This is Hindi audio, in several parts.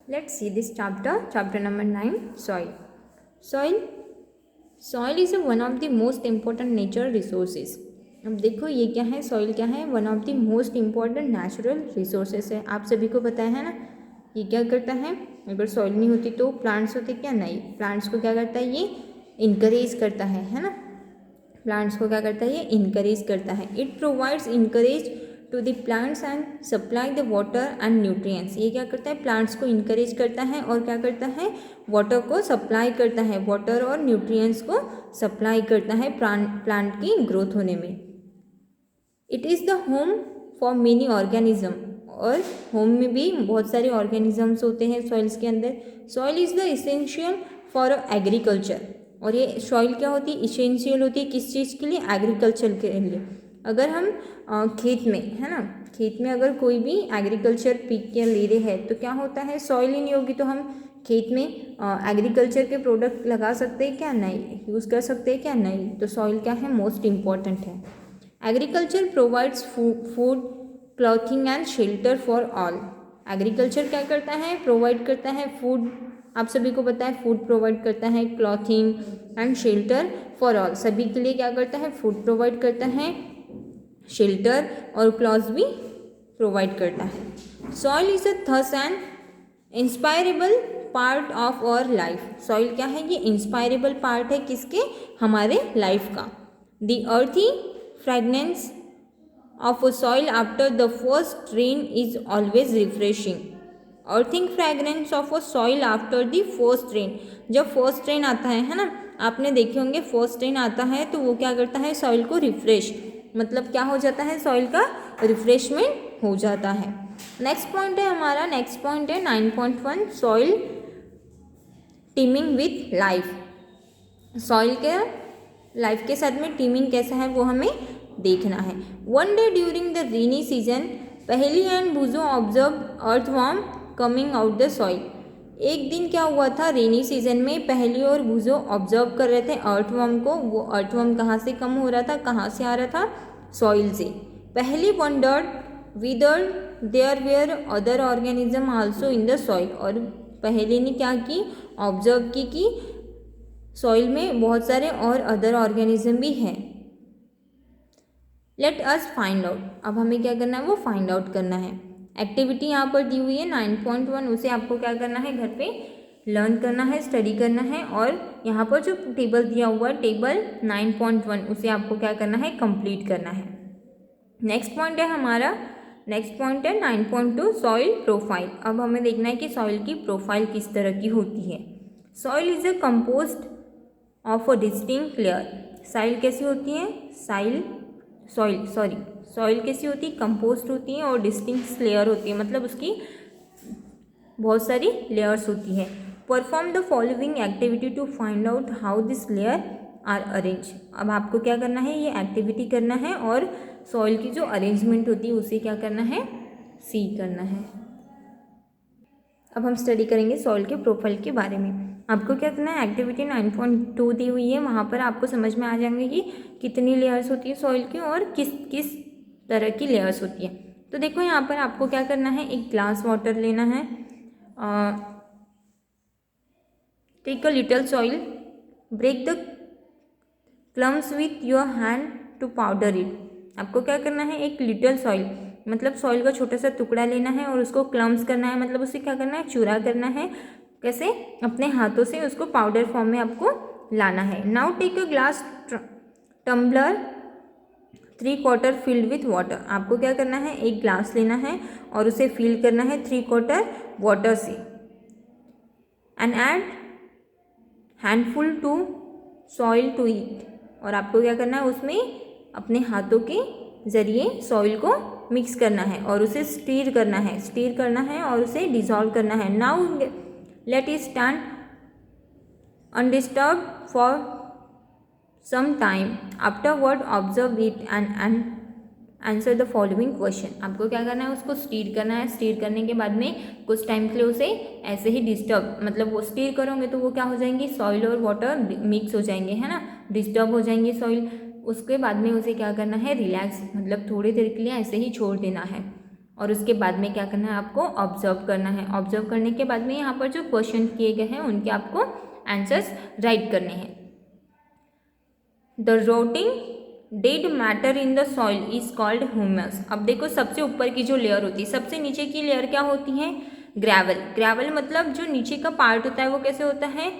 Let's see this chapter number 9, soil. Soil is one of the most important natural resources. अब देखो ये क्या है, सॉइल क्या है, one of the most important natural resources है। आप सभी को पता है ना, ये क्या करता है, अगर सॉइल नहीं होती तो प्लांट्स होते क्या, नहीं, प्लांट्स को क्या करता है, ये इनकरेज करता है ना, प्लांट्स को क्या करता है, ये इनकरेज करता है। It provides encourage to the plants and supply the water and nutrients. ये क्या करता है, प्लांट्स को इनकरेज करता है और क्या करता है, वाटर को सप्लाई करता है, वाटर और न्यूट्रिएंट्स को सप्लाई करता है प्लांट की ग्रोथ होने में। It is the home for many organism, और होम में भी बहुत सारे ऑर्गेनिजम्स होते हैं सॉइल्स के अंदर। Soil is the essential for agriculture, और ये सॉइल क्या होती है, इसेंशियल होती है किस चीज़ के लिए, एग्रीकल्चर के लिए। अगर हम खेत में, है ना, खेत में अगर कोई भी एग्रीकल्चर पीक के ले रहे हैं तो क्या होता है, सॉइल ही नहीं होगी तो हम खेत में एग्रीकल्चर के प्रोडक्ट लगा सकते हैं क्या, नहीं, यूज़ कर सकते हैं क्या, नहीं। तो सॉइल क्या है, मोस्ट इम्पॉर्टेंट है। Agriculture provides food, clothing and shelter for all. Agriculture क्या करता है, प्रोवाइड करता है फूड, आप सभी को पता है फूड प्रोवाइड करता है, clothing and shelter for all, सभी के लिए क्या करता है, फूड प्रोवाइड करता है, शेल्टर और क्लॉथ्स भी प्रोवाइड करता है। Soil is thus an inspirable part of our life. Soil क्या है, ये इंस्पायरेबल पार्ट है किसके, हमारे लाइफ का। द अर्थी fragrance of a soil after the first rain is always refreshing. Earthing fragrance of a soil after the first rain, जब फर्स्ट रेन आता है ना, आपने देखे होंगे फर्स्ट रेन आता है तो वो क्या करता है, सॉइल को रिफ्रेश, मतलब क्या हो जाता है, सॉइल का रिफ्रेशमेंट हो जाता है। नेक्स्ट पॉइंट है हमारा, नेक्स्ट पॉइंट है 9.1, soil teeming with life. Soil के लाइफ के साथ में टीमिंग कैसा है वो हमें देखना है। One day during the rainy season, Paheli and Boojho observe earthworm coming out the soil. एक दिन क्या हुआ था, रेनी सीजन में पहेली और बुजो ऑब्जर्व कर रहे थे अर्थवर्म को। वो अर्थवर्म कहाँ से कम हो रहा था, कहाँ से आ रहा था, सॉइल से। Paheli wondered whether there were other organism also in the soil, और पहेली ने क्या की, ऑब्जर्व की कि सॉइल में बहुत सारे और अदर ऑर्गेनिज्म भी हैं। लेट अस फाइंड आउट, अब हमें क्या करना है, वो फाइंड आउट करना है। एक्टिविटी यहाँ पर दी हुई है 9.1, उसे आपको क्या करना है, घर पे लर्न करना है, स्टडी करना है, और यहाँ पर जो टेबल दिया हुआ है टेबल 9.1, उसे आपको क्या करना है, कंप्लीट करना है। नेक्स्ट पॉइंट है हमारा, नेक्स्ट पॉइंट है 9.2, सॉइल प्रोफाइल। अब हमें देखना है कि सॉइल की प्रोफाइल किस तरह की होती है। Soil is a composed of a distinct layer. Soil कैसी होती है, सॉइल कैसी होती है, कंपोस्ट होती है और डिस्टिंक्ट लेयर होती है, मतलब उसकी बहुत सारी लेयर्स होती है। Perform the following activity to find out how this layer are arrange. अब आपको क्या करना है, ये एक्टिविटी करना है और सॉइल की जो अरेंजमेंट होती है उसे क्या करना है, सी करना है। अब हम स्टडी करेंगे सॉइल के प्रोफाइल के बारे में। आपको क्या करना है, एक्टिविटी 9.2 दी हुई है, वहाँ पर आपको समझ में आ जाएंगे कि कितनी लेयर्स होती है सॉइल की और किस किस तरह की लेयर्स होती है। तो देखो यहाँ पर आपको क्या करना है, एक ग्लास वाटर लेना है, take a little soil, break the clumps with your hand to powder it. आपको क्या करना है, एक लिटिल सॉइल, मतलब सॉइल का छोटा सा टुकड़ा लेना है और उसको क्लम्स करना है, मतलब उसे क्या करना है, चूरा करना है। कैसे, अपने हाथों से उसको पाउडर फॉर्म में आपको लाना है। Now take a glass tumbler 3/4 filled with water. आपको क्या करना है, एक ग्लास लेना है और उसे फिल करना है 3/4 वाटर से। And add handful to soil to it. और आपको क्या करना है, उसमें अपने हाथों के ज़रिए सॉइल को मिक्स करना है और उसे स्टीर करना है और उसे डिसॉल्व करना है। Now let it stand undisturbed for some time, afterward observe it and answer the following question. आपको क्या करना है, उसको स्टीर करना है। स्टीर करने के बाद में कुछ टाइम के लिए उसे ऐसे ही डिस्टर्ब, मतलब वो स्टीर करोगे तो वो क्या हो जाएंगी, सॉइल और वाटर मिक्स हो जाएंगे, है ना, डिस्टर्ब हो जाएंगे सॉइल। उसके बाद में उसे क्या करना है, रिलैक्स, मतलब थोड़ी देर के लिए ऐसे ही छोड़ देना है। और उसके बाद में क्या करना है आपको, ऑब्जर्व करना है। ऑब्जर्व करने के बाद में यहाँ पर जो क्वेश्चन किए गए हैं उनके आपको आंसर्स राइट करने हैं। The rotting dead matter in the soil is called humus. अब देखो सबसे ऊपर की जो लेयर होती है, सबसे नीचे की लेयर क्या होती है, ग्रेवल। ग्रेवल मतलब जो नीचे का पार्ट होता है वो कैसे होता है,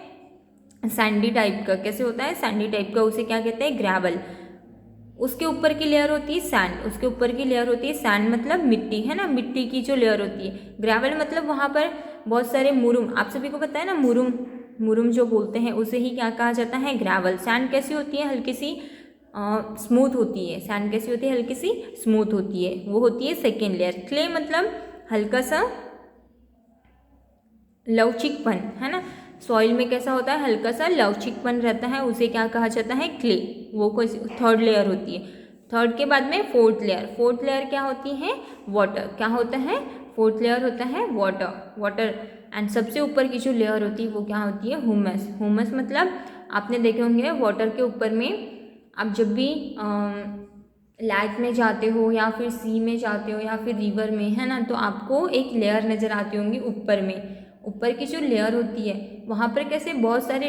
सैंडी टाइप का। कैसे होता है, सैंडी टाइप का, उसे क्या कहते हैं, ग्रेवल। उसके ऊपर की लेयर होती है सैंड, उसके ऊपर की लेयर होती है सैंड मतलब मिट्टी, है ना, मिट्टी की जो लेयर होती है। ग्रेवल मतलब वहाँ पर बहुत सारे मुरुम, आप सभी को पता है ना, मुरुम, मुरुम जो बोलते हैं उसे ही क्या कहा जाता है, ग्रेवल। सैंड कैसी होती है, हल्की सी स्मूथ होती है। सैंड कैसी होती है, हल्की सी स्मूथ होती है, वो होती है सेकेंड लेयर। क्ले मतलब हल्का सा लवचिकपन, है ना, सॉइल में कैसा होता है, हल्का सा लवचिकपन रहता है, उसे क्या कहा जाता है, क्ले। वो कोई थर्ड लेयर होती है। थर्ड के बाद में फोर्थ लेयर। फोर्थ लेयर क्या होती है, वाटर। क्या होता है, फोर्थ लेयर होता है वाटर, वाटर। एंड सबसे ऊपर की जो लेयर होती है वो क्या होती है, ह्यूमस। ह्यूमस मतलब आपने देखे होंगे वाटर के ऊपर में आप जब भी लैक में जाते हो या फिर सी में जाते हो या फिर रिवर में, है ना, तो आपको एक लेयर नज़र आती होंगी ऊपर में। ऊपर की जो लेयर होती है वहाँ पर कैसे बहुत सारे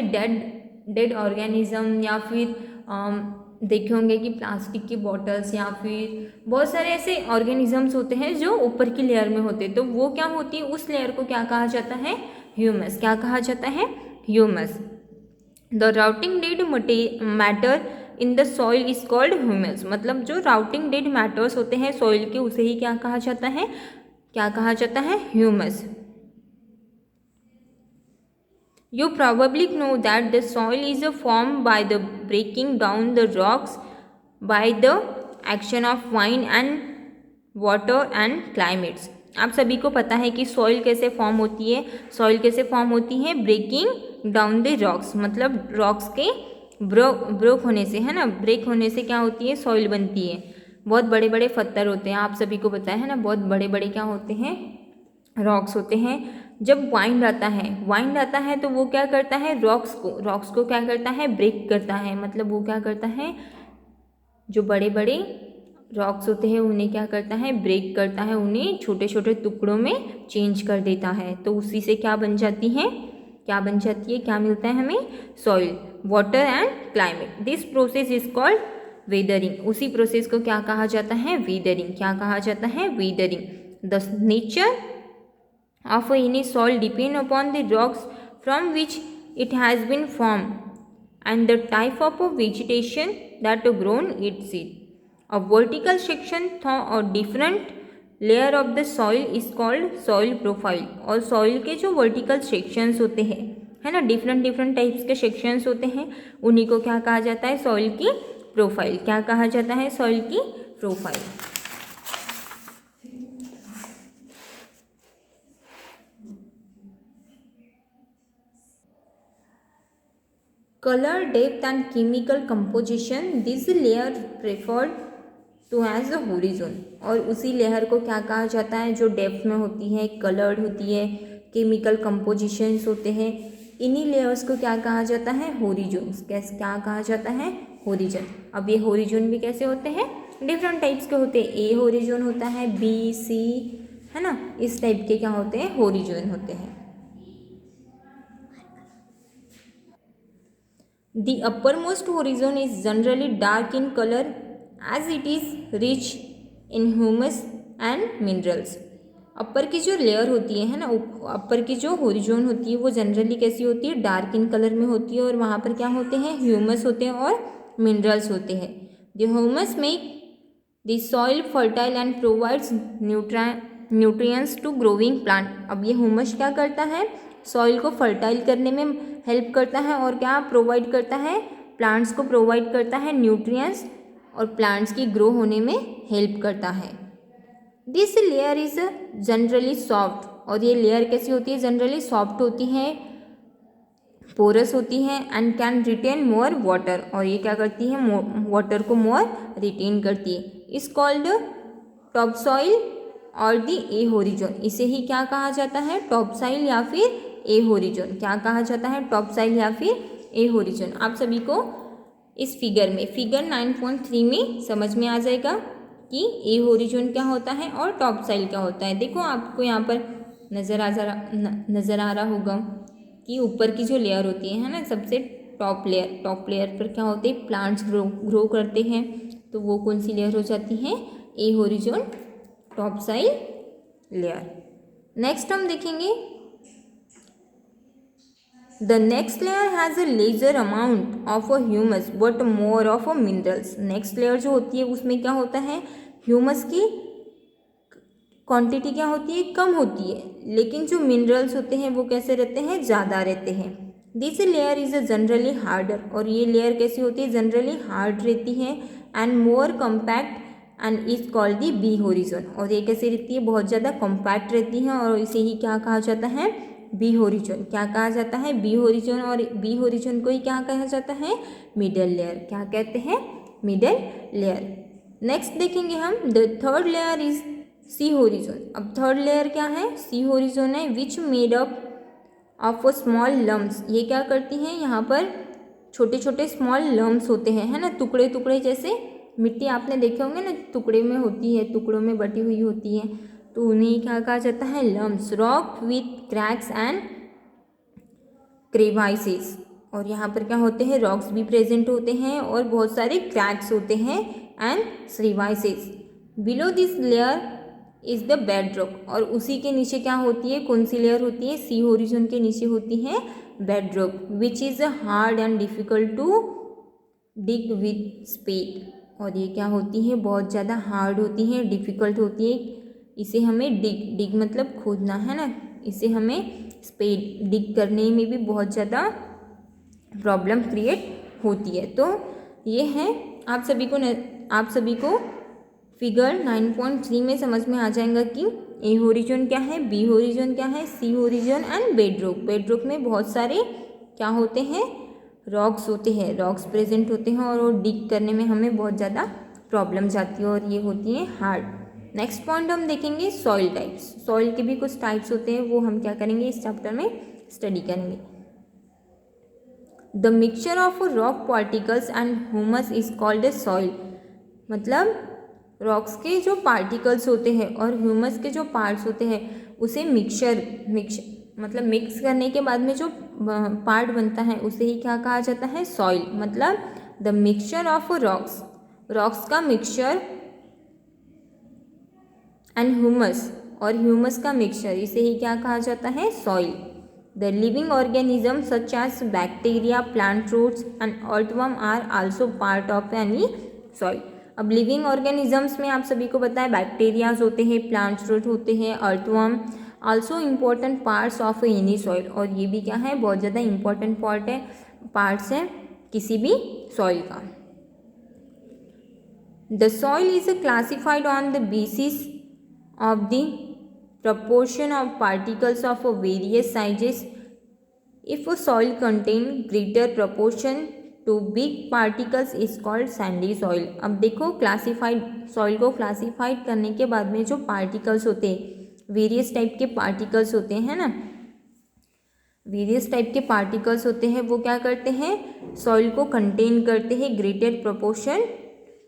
डेड ऑर्गेनिज्म या फिर देखे होंगे कि प्लास्टिक की बॉटल्स या फिर बहुत सारे ऐसे ऑर्गेनिजम्स होते हैं जो ऊपर की लेयर में होते हैं, तो वो क्या होती है, उस लेयर को क्या कहा जाता है, ह्यूमस। क्या कहा जाता है, humus. The routing dead matter in the soil is called humus. मतलब जो राउटिंग डेड मैटर्स होते हैं सॉइल के, उसे ही क्या कहा जाता है, क्या कहा जाता है, humus. You probably know that the soil is formed by the breaking down the rocks by the action of wind and water and climates. आप सभी को पता है कि सॉइल कैसे फॉर्म होती है। सॉइल कैसे फॉर्म होती है, ब्रेकिंग डाउन द रॉक्स, मतलब रॉक्स के ब्रोक होने से, है ना, ब्रेक होने से क्या होती है, सॉइल बनती है। बहुत बड़े बड़े पत्थर होते हैं, आप सभी को पता है ना, बहुत बड़े बड़े क्या होते हैं, रॉक्स होते हैं। जब वाइंड आता है तो वो क्या करता है, रॉक्स को क्या करता है, ब्रेक करता है। मतलब वो क्या करता है, जो बड़े बड़े रॉक्स होते हैं उन्हें क्या करता है, ब्रेक करता है, उन्हें छोटे छोटे टुकड़ों में चेंज कर देता है। तो उसी से क्या बन जाती है, क्या बन जाती है, क्या मिलता है हमें, soil, water and climate. This process is called weathering. उसी प्रोसेस को क्या कहा जाता है, वेदरिंग। क्या कहा जाता है, weathering. The nature of any soil depend upon the rocks from which it has been formed and the type of vegetation that grown its seed. A vertical section through a different layer of the soil is called soil profile. और soil के जो vertical sections होते हैं, है ना, डिफरेंट टाइप्स के सेक्शंस होते हैं, उन्हीं को क्या कहा जाता है, सॉइल की प्रोफाइल। क्या कहा जाता है, सॉइल की profile. Color, depth and chemical composition, this layer referred to as the horizon। और उसी लेयर को क्या कहा जाता है, जो डेप्थ में होती है, कलर्ड होती है, केमिकल कंपोजिशंस होते हैं, इन्हीं लेयर्स को क्या कहा जाता है, होरिजोन्स। कैसे, क्या कहा जाता है, होरिजन। अब ये होरिजोन भी कैसे होते हैं, डिफरेंट टाइप्स के होते हैं। ए होरिजोन होता है, बी, सी, है ना, इस टाइप के क्या होते हैं, होरिजोन होते हैं। The uppermost horizon is generally dark in color as it is rich in humus and minerals। अपर की जो लेयर होती है ना, अपर की जो होरिजोन होती है वो जनरली कैसी होती है, डार्क इन कलर में होती है, और वहाँ पर क्या होते हैं, ह्यूमस होते हैं और मिनरल्स होते हैं। The humus make the soil fertile and provides nutrients to growing plant. अब ये ह्यूमस क्या करता है, सॉइल को फर्टाइल करने में हेल्प करता है, और क्या प्रोवाइड करता है, प्लांट्स को प्रोवाइड करता है न्यूट्रिएंट्स, और प्लांट्स की ग्रो होने में हेल्प करता है। This layer is generally soft. और ये लेयर कैसी होती है, जनरली सॉफ्ट होती है, पोरस होती है, and can retain more water. और ये क्या करती है, वाटर को मोर रिटेन करती है। इज कॉल्ड टॉप सॉइल और दी ए होरिजोन। इसे ही क्या कहा जाता है, टॉप सॉइल या फिर ए होरिजोन। क्या कहा जाता है, टॉप सॉइल या फिर ए होरिजोन। आप सभी को इस फिगर में, फिगर 9.3 में समझ में आ जाएगा। कि ए होरिजोन क्या होता है और टॉप साइल क्या होता है। देखो आपको यहाँ पर नज़र आ रहा होगा कि ऊपर की जो लेयर होती है ना, सबसे टॉप लेयर पर क्या होते हैं, प्लांट्स ग्रो करते हैं। तो वो कौन सी लेयर हो जाती है, A horizon top soil layer. Next हम देखेंगे the next layer has a lesser amount of a humus but more of a minerals. Next layer जो होती है उसमें क्या होता है, ह्यूमस की क्वांटिटी क्या होती है, कम होती है, लेकिन जो मिनरल्स होते हैं वो कैसे रहते हैं, ज़्यादा रहते हैं। This layer is a generally harder, और ये लेयर कैसी होती है, जनरली हार्ड रहती है, and more compact and is called the B horizon. और ये कैसी रहती है, बहुत ज़्यादा कॉम्पैक्ट रहती है, और इसे ही क्या कहा जाता है, बी होरिजोन। क्या कहा जाता है, बी होरिजोन। और बी होरिजोन को ही क्या कहा जाता है, मिडल लेयर। क्या कहते हैं, मिडल लेयर। नेक्स्ट देखेंगे हम the third layer is C horizon. अब थर्ड लेयर क्या है, सी होरिजोन है, which made up of small lumps. ये क्या करती हैं, यहाँ पर छोटे छोटे स्मॉल लम्स होते हैं, है ना, टुकड़े टुकड़े, जैसे मिट्टी आपने देखे होंगे ना, टुकड़े में होती है, टुकड़ों में बटी हुई होती है, तो उन्हें क्या कहा जाता है, lumps. Rock with cracks and crevices. और यहाँ पर क्या होते हैं, रॉक्स भी प्रेजेंट होते हैं और बहुत सारे क्रैक्स होते हैं and crevices. Below this layer is the bed rock. और उसी के नीचे क्या होती है, कौन सी लेयर होती है, सी होरिजोन के नीचे होती है bed rock, which is hard and difficult to dig with spade. और ये क्या होती है, बहुत ज़्यादा हार्ड होती है, डिफ़िकल्ट होती है। इसे हमें डिग मतलब खोदना है ना, इसे हमें स्पेड डिग करने में भी बहुत ज़्यादा प्रॉब्लम क्रिएट होती है। तो ये है, आप सभी को फिगर 9.3 में समझ में आ जाएगा कि ए होरिजोन क्या है, बी होरिजोन क्या है, C horizon and bedrock. Bedrock में बहुत सारे क्या होते हैं, रॉक्स होते हैं, रॉक्स प्रेजेंट होते हैं, और वो डिग करने में हमें बहुत ज़्यादा प्रॉब्लम जाती है, और ये होती है हार्ड। नेक्स्ट पॉइंट हम देखेंगे सॉइल टाइप्स। सॉइल के भी कुछ टाइप्स होते हैं, वो हम क्या करेंगे, इस चैप्टर में स्टडी करेंगे। The mixture of rock particles and humus is called a soil. मतलब रॉक्स के जो पार्टिकल्स होते हैं और ह्यूमस के जो पार्ट्स होते हैं, उसे मतलब मिक्स करने के बाद में जो पार्ट बनता है उसे ही क्या कहा जाता है, सॉइल। मतलब द मिक्सचर ऑफ रॉक्स का मिक्सचर एंड ह्यूमस, और ह्यूमस का मिक्सचर, इसे ही क्या कहा जाता है, soil. The living organism such as bacteria, plant roots and earthworm are also part of any soil. अब लिविंग ऑर्गेनिजम्स में आप सभी को पता है बैक्टीरियाज होते हैं, प्लांट रूट होते हैं, earthworm, also important parts of any soil. और ये भी क्या है, बहुत ज़्यादा इम्पोर्टेंट पार्ट्स हैं किसी भी सॉइल का। The soil is classified on the basis of the proportion of particles of various sizes. If a soil contain greater proportion to big particles is called sandy soil. अब देखो, क्लासिफाइड सॉइल को क्लासिफाइड करने के बाद में जो पार्टिकल्स होते हैं, वेरियस टाइप के पार्टिकल्स होते हैं ना, वेरियस टाइप के पार्टिकल्स होते हैं, वो क्या करते हैं, सॉइल को कंटेन करते हैं greater proportion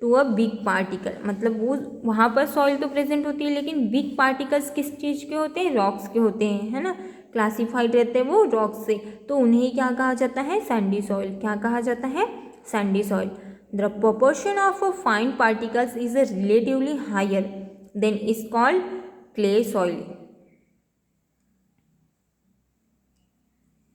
to a big particle. मतलब वो वहाँ पर सॉइल तो प्रेजेंट होती है, लेकिन बिग पार्टिकल्स किस चीज़ के होते हैं, रॉक्स के होते हैं, है ना, क्लासिफाइड रहते हैं वो रॉक्स से, तो उन्हें क्या कहा जाता है, सैंडी सॉइल। क्या कहा जाता है, sandy soil. The proportion of fine particles is relatively higher than is called clay soil.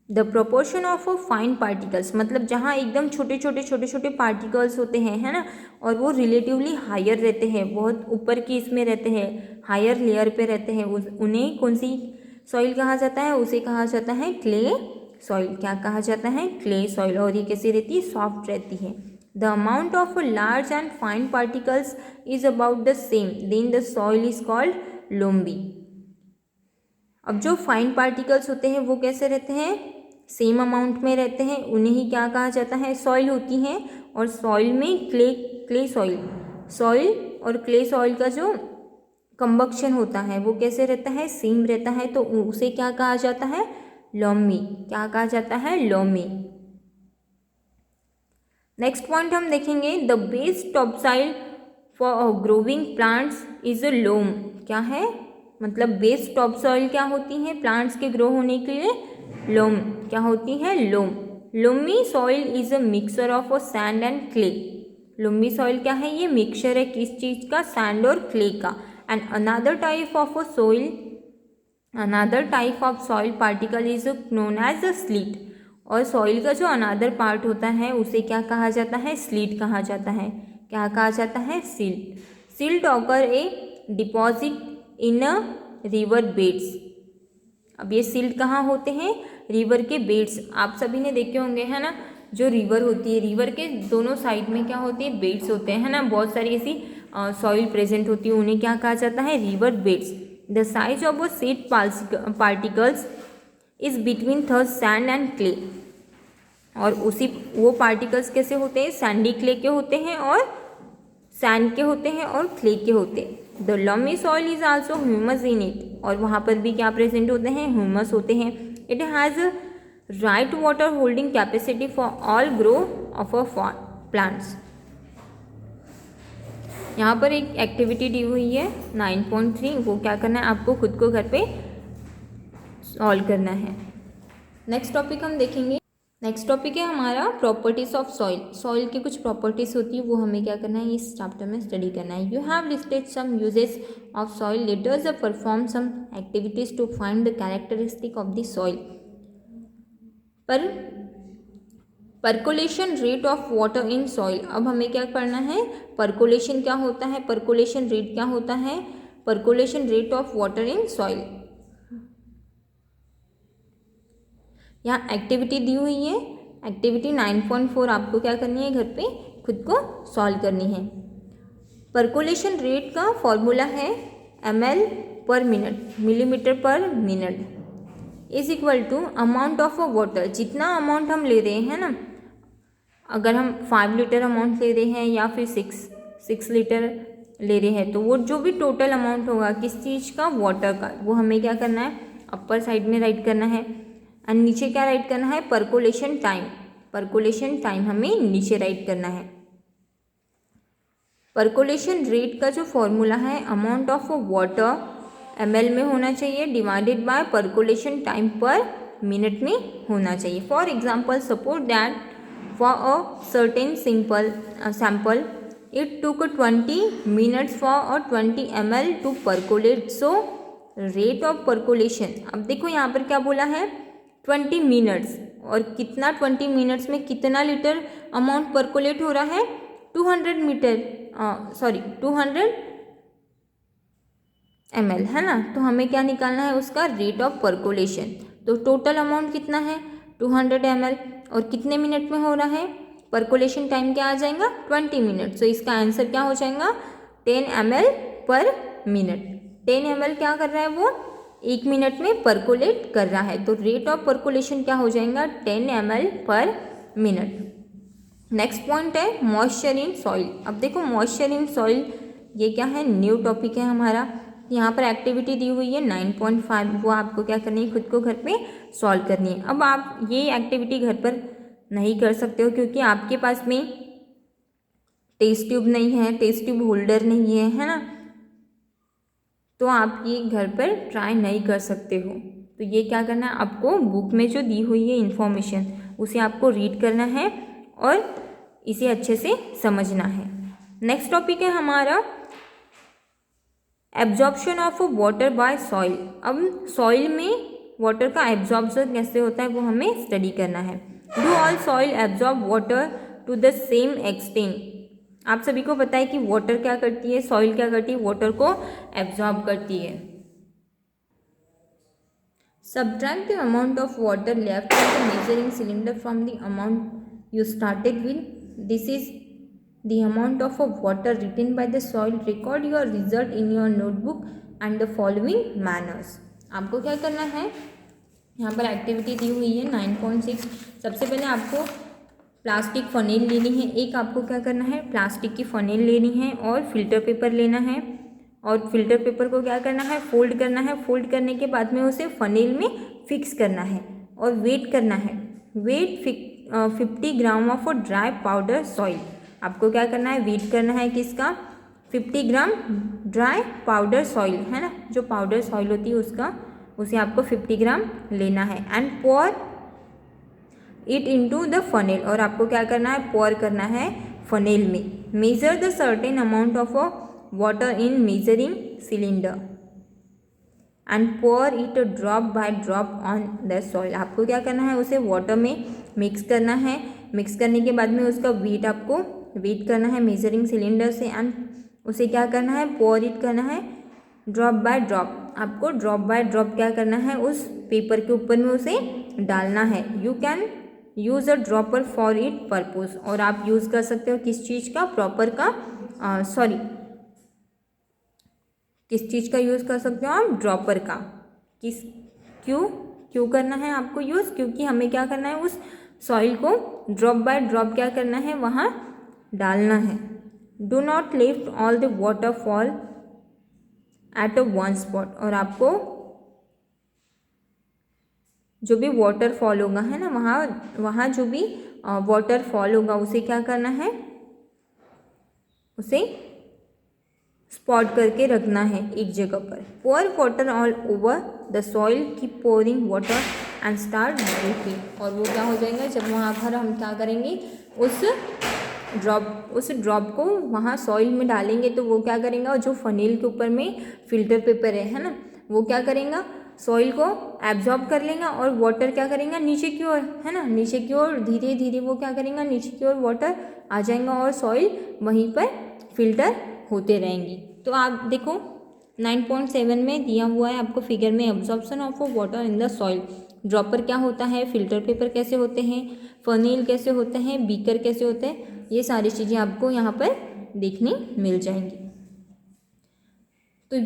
The proportion of fine particles, मतलब जहाँ एकदम छोटे छोटे पार्टिकल्स होते हैं, है ना, और वो रिलेटिवली हायर रहते हैं, बहुत ऊपर की इसमें रहते हैं, हायर लेयर पे रहते हैं, उन्हें कौन सी सॉइल कहा जाता है, उसे कहा जाता है क्ले सॉइल। क्या कहा जाता है, क्ले सॉइल। और ये कैसी रहती है, सॉफ्ट रहती है। The amount of large and fine particles is about the same, then the soil is called loamy. अब जो फाइन पार्टिकल्स होते हैं वो कैसे रहते हैं, सेम अमाउंट में रहते हैं, उन्हें ही क्या कहा जाता है, सॉइल होती हैं। और सॉइल में क्ले सॉइल और क्ले सॉइल का जो कंबक्शन होता है वो कैसे रहता है, सेम रहता है, तो उसे क्या कहा जाता है, लोमी। क्या कहा जाता है, लोमी। नेक्स्ट पॉइंट हम देखेंगे the best topsoil for growing plants is a loam. क्या है, मतलब बेस टॉप सॉइल क्या होती है प्लांट्स के ग्रो होने के लिए? लोम। क्या होती है? Loam. Loamy soil is a mixture of a sand and clay. Loamy soil क्या है? ये मिक्सचर है किस चीज़ का? सैंड और क्ले का। And another type of soil particle is known as a sleet. और सॉइल का जो अनदर पार्ट होता है उसे क्या कहा जाता है? स्लीट कहा जाता है। क्या कहा जाता है? Silt. Silt occur A deposit in a river beds. अब ये सिल्ट कहाँ होते हैं? रिवर के बेड्स। आप सभी ने देखे होंगे, है ना, जो रिवर होती है, रिवर के दोनों साइड में क्या होती है? बेड्स होते हैं, है ना, बहुत सारी ऐसी सॉइल प्रेजेंट होती है, उन्हें क्या कहा जाता है? River beds. The size of a seed particles is between third sand and clay. और उसी वो पार्टिकल्स कैसे होते हैं? सैंडी क्ले के होते हैं और सैंड के होते हैं और क्ले के होते हैं। The loamy soil is also humus in it. और वहाँ पर भी क्या प्रेजेंट होते हैं? ह्यूमस होते हैं। It has right water holding capacity for all grow of a plants. यहाँ पर एक एक्टिविटी दी हुई है 9.3, वो क्या करना है आपको? खुद को घर पे सॉल्व करना है। नेक्स्ट टॉपिक हम देखेंगे। नेक्स्ट टॉपिक है हमारा प्रॉपर्टीज ऑफ सॉइल। सॉइल की कुछ प्रॉपर्टीज होती है, वो हमें क्या करना है? इस चैप्टर में स्टडी करना है। You have listed some uses of soil. Let us perform some activities to find the characteristic of the soil. पर percolation rate of water in soil. अब हमें क्या करना है? परकोलेशन क्या होता है? परकोलेशन रेट क्या होता है? Percolation rate of water in soil. यहाँ एक्टिविटी दी हुई है, एक्टिविटी 9.4। आपको क्या करनी है? घर पे खुद को सॉल्व करनी है। परकोलेशन रेट का फॉर्मूला है ml पर मिनट, मिलीमीटर पर minute, is equal to amount of a water. जितना अमाउंट हम ले रहे हैं ना, अगर हम 5 लीटर अमाउंट ले रहे हैं या फिर 6 लीटर ले रहे हैं, तो वो जो भी टोटल अमाउंट होगा किस चीज़ का? वाटर का, वो हमें क्या करना है? अपर साइड में राइट करना है। एंड नीचे क्या राइट करना है? Percolation time. परकोलेशन टाइम हमें नीचे राइट करना है। परकोलेशन रेट का जो फॉर्मूला है अमाउंट ऑफ वाटर ml में होना चाहिए डिवाइडेड बाय परकोलेशन टाइम पर मिनट में होना चाहिए। For example suppose that for a certain sample it took 20 minutes for a 20 ml to percolate. So rate of percolation, अब देखो यहाँ पर क्या बोला है? 20 मिनट्स। और कितना 20 मिनट्स में कितना लीटर अमाउंट परकोलेट हो रहा है? 200 ml, है ना। तो हमें क्या निकालना है? उसका रेट ऑफ परकोलेशन। तो टोटल अमाउंट कितना है? 200 ml। और कितने मिनट में हो रहा है? परकोलेशन टाइम क्या आ जाएगा? 20 मिनट। तो इसका आंसर क्या हो जाएगा? 10 ml पर मिनट। 10 ml क्या कर रहा है? वो 1 मिनट में परकोलेट कर रहा है। तो रेट ऑफ परकोलेशन क्या हो जाएगा? 10 ml पर मिनट। नेक्स्ट पॉइंट है मॉइस्चर इन सॉइल। अब देखो मॉइस्चर इन सॉइल ये क्या है? न्यू टॉपिक है हमारा। यहाँ पर एक्टिविटी दी हुई है 9.5, वो आपको क्या करनी है? खुद को घर पे सॉल्व करनी है। अब आप ये एक्टिविटी घर पर नहीं कर सकते हो क्योंकि आपके पास में टेस्ट ट्यूब नहीं है, टेस्ट ट्यूब होल्डर नहीं है, है ना, तो आप ये घर पर ट्राई नहीं कर सकते हो। तो ये क्या करना है आपको? बुक में जो दी हुई है इन्फॉर्मेशन उसे आपको रीड करना है और इसे अच्छे से समझना है। नेक्स्ट टॉपिक है हमारा absorption of water by soil. अब सॉइल में वाटर का एब्जॉर्प्शन कैसे होता है वो हमें स्टडी करना है। Do all soil absorb water to the same extent. आप सभी को पता है कि वाटर क्या करती है? सॉइल क्या करती है? वाटर को एब्जॉर्ब करती है। Subtract the amount of water left in the measuring cylinder from the amount you started with. This is the amount of water written by the soil. Record your result in your notebook and the following manners. आपको क्या करना है? यहाँ पर एक्टिविटी दी हुई है 9.6। सबसे पहले आपको प्लास्टिक फनेल लेनी है। एक आपको क्या करना है? प्लास्टिक की फनेल लेनी है और फिल्टर पेपर लेना है। और फिल्टर पेपर को क्या करना है? फोल्ड करना है। फोल्ड करने के बाद में उसे फनेल में फिक्स करना है और वेट करना है। Weight 50 gram of dry powder soil. आपको क्या करना है? वेट करना है किसका? 50 ग्राम ड्राई पाउडर सॉइल, है ना, जो पाउडर सॉइल होती है उसका, उसे आपको 50 ग्राम लेना है। And pour it into the funnel, और आपको क्या करना है, पोर करना है फनेल में। Measure the certain amount of water in measuring cylinder and pour it drop by drop on the soil. आपको क्या करना है, उसे वाटर में मिक्स करना है। मिक्स करने के बाद में उसका वेट आपको वेट करना है मेजरिंग सिलेंडर से, एंड उसे क्या करना है, पोर इट करना है ड्रॉप बाय ड्रॉप। आपको ड्रॉप बाय ड्रॉप क्या करना है, उस पेपर के ऊपर में उसे डालना है। You can use a dropper for it purpose, और आप यूज़ कर सकते हो किस चीज़ का, प्रॉपर का, किस चीज़ का यूज़ कर सकते हो आप, ड्रॉपर का। किस क्यों करना है आपको यूज़, क्योंकि हमें क्या करना है, उस सॉइल को ड्रॉप बाय ड्रॉप क्या करना है, वहाँ डालना है। Do not lift all the water fall at a one spot, और आपको जो भी वाटर फॉल होगा, है ना, वहाँ जो भी वाटर फॉल होगा उसे क्या करना है, उसे स्पॉट करके रखना है एक जगह पर। Pour water all over the soil, keep pouring water and start dripping, और वो क्या हो जाएगा, जब वहाँ पर हम क्या करेंगे, उस ड्रॉप को वहाँ सॉइल में डालेंगे तो वो क्या करेगा, जो फनेल के ऊपर में फिल्टर पेपर है ना, वो क्या करेगा, सॉइल को एब्जॉर्ब कर लेगा, और वाटर क्या करेगा, नीचे की ओर, है ना, नीचे की ओर धीरे धीरे वो क्या करेगा, नीचे की ओर वाटर आ जाएगा, और सॉइल वहीं पर फिल्टर होते रहेंगी। तो आप देखो 9.7 में दिया हुआ है आपको फिगर में, absorption of water in the soil. Dropper क्या होता है, फिल्टर पेपर कैसे होते हैं, फनेल कैसे होते हैं, बीकर कैसे होते हैं, ये सारी चीज़ें आपको यहाँ पर देखने मिल जाएंगी। तो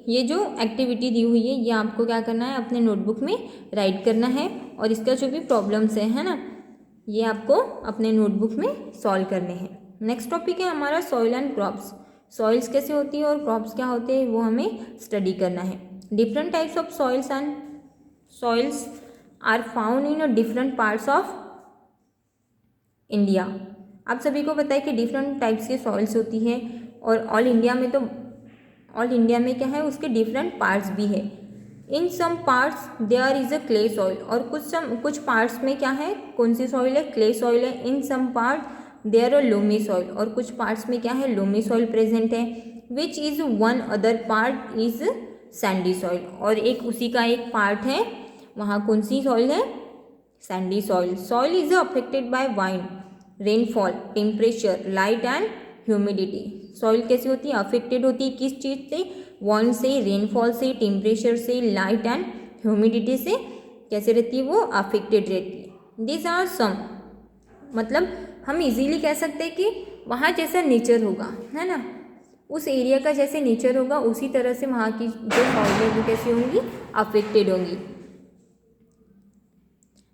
ये जो एक्टिविटी दी हुई है, ये आपको क्या करना है, अपने नोटबुक में राइट करना है, और इसका जो भी प्रॉब्लम्स है ना, ये आपको अपने नोटबुक में सॉल्व करने हैं। नेक्स्ट टॉपिक है हमारा सॉइल एंड क्रॉप्स। सॉइल्स कैसे होती है और क्रॉप्स क्या होते हैं, वो हमें स्टडी करना है। Different types of soils and soils are found in different parts of India. आप सभी को पता है कि डिफरेंट टाइप्स की सॉइल्स होती है, और ऑल इंडिया में क्या है, उसके डिफरेंट पार्ट्स भी है। In some parts there is a clay soil, और कुछ पार्ट्स में क्या है, कौन सी सॉइल है, क्ले सॉइल है। In some part there a loamy soil, और कुछ पार्ट्स में क्या है, लोमी सॉइल प्रेजेंट है। Which is one other part is Sandy soil, और एक उसी का एक पार्ट है, वहाँ कौन सी सॉइल है, sandy soil. Soil is affected by wind, rainfall, temperature, light and humidity. Soil कैसी होती है, अफेक्टेड होती है किस चीज़ से, वाइंड से, रेनफॉल से, टेम्परेचर से, लाइट एंड ह्यूमिडिटी से कैसे रहती है, वो अफेक्टेड रहती है। दिस आर सम, मतलब हम इजीली कह सकते हैं कि वहाँ जैसा नेचर होगा, है ना, उस एरिया का जैसे नेचर होगा उसी तरह से वहाँ की जो सॉइल है वो कैसी होंगी, अफेक्टेड होंगी।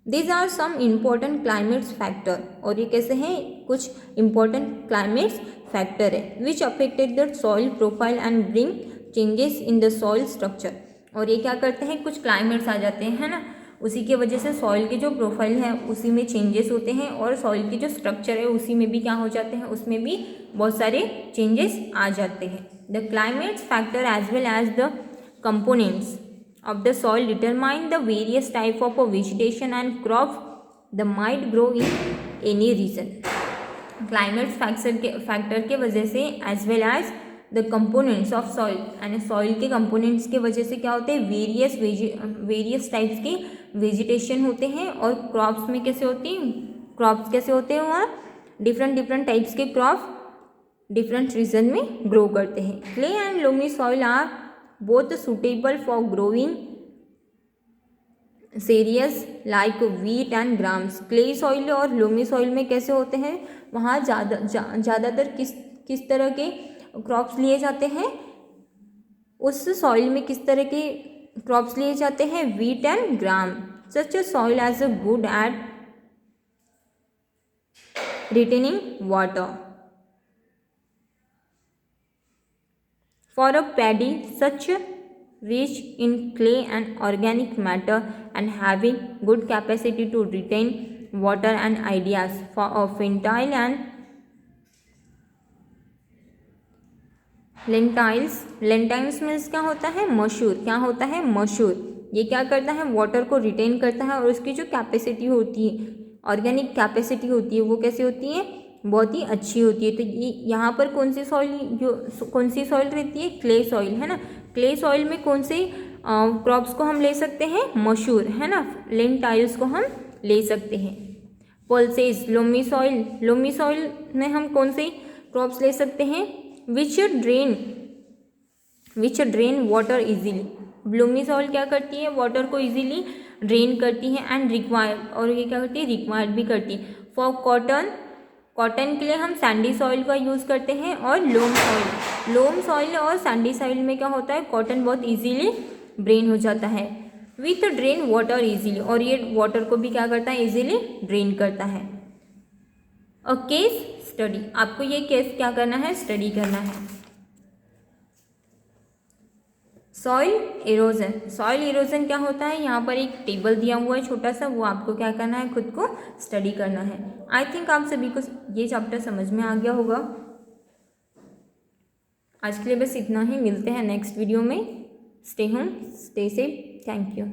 These are some important climates factor, और ये कैसे हैं, कुछ important climates factor है which affected the soil profile and bring changes in the soil structure। और ये क्या करते हैं, कुछ climates आ जाते हैं, है ना, उसी के वजह से सॉइल की जो प्रोफाइल है उसी में चेंजेस होते हैं, और सॉइल की जो स्ट्रक्चर है उसी में भी क्या हो जाते हैं, उसमें भी बहुत सारे चेंजेस आ जाते हैं। The climates factor as well as the components of the soil determine the various type of vegetation and crops that might grow in any region। Climate factor के वजह से as well as the components of soil, यानी सॉइल के कंपोनेंट्स के वजह से क्या होते हैं, वेरियस टाइप्स की वेजिटेशन होते हैं, और क्रॉप्स में कैसे होती हैं, क्रॉप्स कैसे होते हैं, वहाँ डिफरेंट टाइप्स के क्रॉप्स डिफरेंट रीजन में ग्रो करते हैं। Clay and loamy soil are both suitable for growing cereals like wheat and grams। Clay soil और लोमी सॉइल में कैसे होते हैं, वहाँ ज़्यादातर किस तरह के क्रॉप्स लिए जाते हैं, उस सॉइल में किस तरह के क्रॉप्स लिए जाते हैं, wheat and gram। such a soil as a good at retaining water for a paddy such rich in clay and organic matter and having good capacity to retain water and ideas for a fertile and lentils, lentils means क्या होता है, मशूर, क्या होता है, मशूर। ये क्या करता है, वाटर को रिटेन करता है और उसकी जो कैपेसिटी होती है, ऑर्गेनिक कैपेसिटी होती है, वो कैसी होती है, बहुत ही अच्छी होती है। तो ये यहाँ पर कौन सी सॉइल, जो कौन सी सॉइल रहती है, क्ले सॉइल, है ना। क्ले सॉइल में कौन से क्रॉप्स को हम ले सकते हैं, मशूर, है ना, लेंटाइल्स को हम ले सकते हैं। Pulses, loamy soil, loamy soil में हम कौन से क्रॉप्स ले सकते हैं, which drain water easily. Loamy soil क्या करती है, वाटर को इजीली ड्रेन करती है एंड रिक्वायर, और ये क्या करती है, रिक्वायर्ड भी करती है। फॉर कॉटन, कॉटन के लिए हम सैंडी सॉइल का यूज़ करते हैं, और लोम सॉइल और सैंडी सॉइल में क्या होता है, कॉटन बहुत इजीली ड्रेन हो जाता है। विथ ड्रेन वाटर इजीली, और ये वाटर को भी क्या करता है, इजीली ड्रेन करता है। अ केस स्टडी, आपको ये केस क्या करना है, स्टडी करना है। सॉइल इरोजन, सॉइल इरोजन क्या होता है, यहाँ पर एक टेबल दिया हुआ है छोटा सा, वो आपको क्या करना है, खुद को स्टडी करना है। आई थिंक आप सभी को ये चैप्टर समझ में आ गया होगा। आज के लिए बस इतना ही, मिलते हैं नेक्स्ट वीडियो में। Stay home, stay safe, thank you.